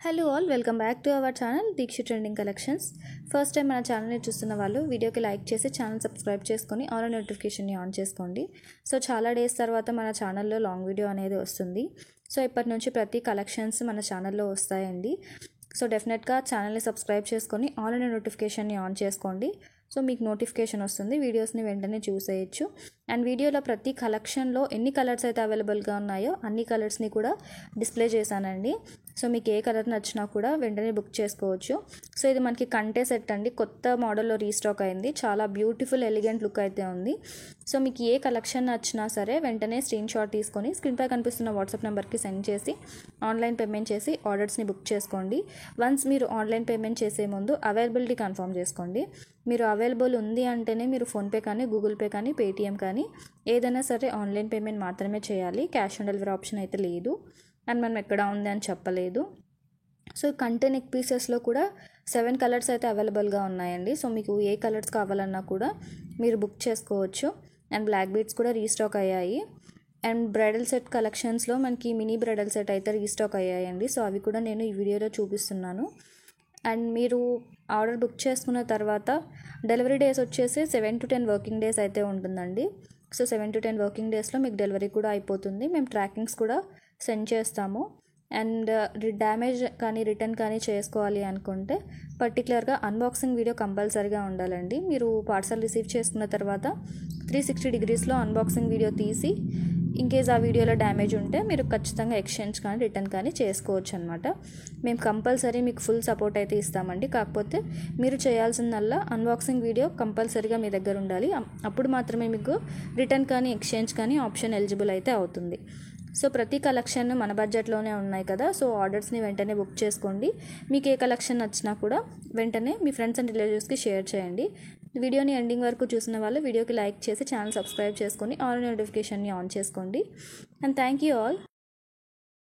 Hello all, welcome back to our channel Dikshit trending collections. First time మన ఛానల్ని చూస్తున్న వాళ్ళు వీడియోకి లైక్ చేసి ఛానల్ సబ్స్క్రైబ్ చేసుకొని ఆల్ నోటిఫికేషన్ని ఆన్ చేసుకోండి. సో చాలా డేస్ తర్వాత మన ఛానల్లో లాంగ్ వీడియో అనేది వస్తుంది. సో ఇప్పటి నుంచి ప్రతి కలెక్షన్స్ మన ఛానల్లో వస్తాయండి. సో డెఫినెట్గా ఛానల్ని సబ్స్క్రైబ్ చేసుకొని ఆల్ నోటిఫికేషన్ని ఆన్ చేసుకోండి. సో మీకు నోటిఫికేషన్ వస్తుంది, వీడియోస్ని వెంటనే చూసేయచ్చు. అండ్ వీడియోలో ప్రతి కలెక్షన్లో ఎన్ని కలర్స్ అయితే అవైలబుల్గా ఉన్నాయో అన్ని కలర్స్ని కూడా డిస్ప్లే చేశానండి. సో మీకు ఏ కలర్ నచ్చినా కూడా వెంటనే బుక్ చేసుకోవచ్చు. సో ఇది మనకి కంటే సెట్ అండి, కొత్త మోడల్లో రీస్టాక్ అయింది. చాలా బ్యూటిఫుల్ ఎలిగెంట్ లుక్ అయితే ఉంది. సో మీకు ఏ కలెక్షన్ నచ్చినా సరే వెంటనే స్క్రీన్ షాట్ తీసుకొని స్క్రీన్పై కనిపిస్తున్న వాట్సాప్ నెంబర్కి సెండ్ చేసి ఆన్లైన్ పేమెంట్ చేసి ఆర్డర్స్ని బుక్ చేసుకోండి. వన్స్ మీరు ఆన్లైన్ పేమెంట్ చేసే ముందు అవైలబిలిటీ కన్ఫర్మ్ చేసుకోండి. మీరు అవైలబుల్ ఉంది అంటేనే మీరు ఫోన్పే కానీ, గూగుల్ పే కానీ, పేటిఎం కానీ ఏదైనా సరే ఆన్లైన్ పేమెంట్ మాత్రమే చేయాలి. క్యాష్ ఆన్ డెలివరీ ఆప్షన్ అయితే లేదు. అండ్ మనం ఎక్కడ ఉంది అని చెప్పలేదు. సో కంటే నెక్ పీసెస్లో కూడా 7 కలర్స్ అయితే అవైలబుల్గా ఉన్నాయండి. సో మీకు ఏ కలర్స్ కావాలన్నా కూడా మీరు బుక్ చేసుకోవచ్చు. అండ్ బ్లాక్ బీడ్స్ కూడా రీస్టాక్ అయ్యాయి. అండ్ బ్రైడల్ సెట్ కలెక్షన్స్లో మనకి మినీ బ్రైడల్ సెట్ అయితే రీస్టాక్ అయ్యాయండి. సో అవి కూడా నేను ఈ వీడియోలో చూపిస్తున్నాను. అండ్ మీరు ఆర్డర్ బుక్ చేసుకున్న తర్వాత డెలివరీ డేస్ వచ్చేసి 7 to 10 వర్కింగ్ డేస్ అయితే ఉంటుందండి. సో 7 to 10 వర్కింగ్ డేస్లో మీకు డెలివరీ కూడా అయిపోతుంది. మేము ట్రాకింగ్స్ కూడా సెండ్ చేస్తాము. అండ్ డ్యామేజ్ కానీ రిటర్న్ కానీ చేసుకోవాలి అనుకుంటే పర్టికులర్గా అన్బాక్సింగ్ వీడియో కంపల్సరీగా ఉండాలండి. మీరు పార్సల్ రిసీవ్ చేసుకున్న తర్వాత 360 degreesలో అన్బాక్సింగ్ వీడియో తీసి ఇన్కేస్ ఆ వీడియోలో డ్యామేజ్ ఉంటే మీరు ఖచ్చితంగా ఎక్స్చేంజ్ కానీ రిటర్న్ కానీ చేసుకోవచ్చు అనమాట. మేము కంపల్సరీ మీకు ఫుల్ సపోర్ట్ అయితే ఇస్తామండి. కాకపోతే మీరు చేయాల్సిందల్లా అన్బాక్సింగ్ వీడియో కంపల్సరీగా మీ దగ్గర ఉండాలి. అప్పుడు మాత్రమే మీకు రిటర్న్ కానీ ఎక్స్చేంజ్ కానీ ఆప్షన్ ఎలిజిబుల్ అయితే అవుతుంది. సో ప్రతి కలెక్షన్ మన బడ్జెట్లోనే ఉన్నాయి కదా. సో ఆర్డర్స్ని వెంటనే బుక్ చేసుకోండి. మీకు ఏ కలెక్షన్ నచ్చినా కూడా వెంటనే మీ ఫ్రెండ్స్ అండ్ రిలేటివ్స్కి షేర్ చేయండి. వీడియోని ఎండింగ్ వరకు చూసిన వాళ్ళు వీడియోకి లైక్ చేసి ఛానల్ సబ్స్క్రైబ్ చేసుకొని ఆల్ నోటిఫికేషన్ని ఆన్ చేసుకోండి. And thank you all.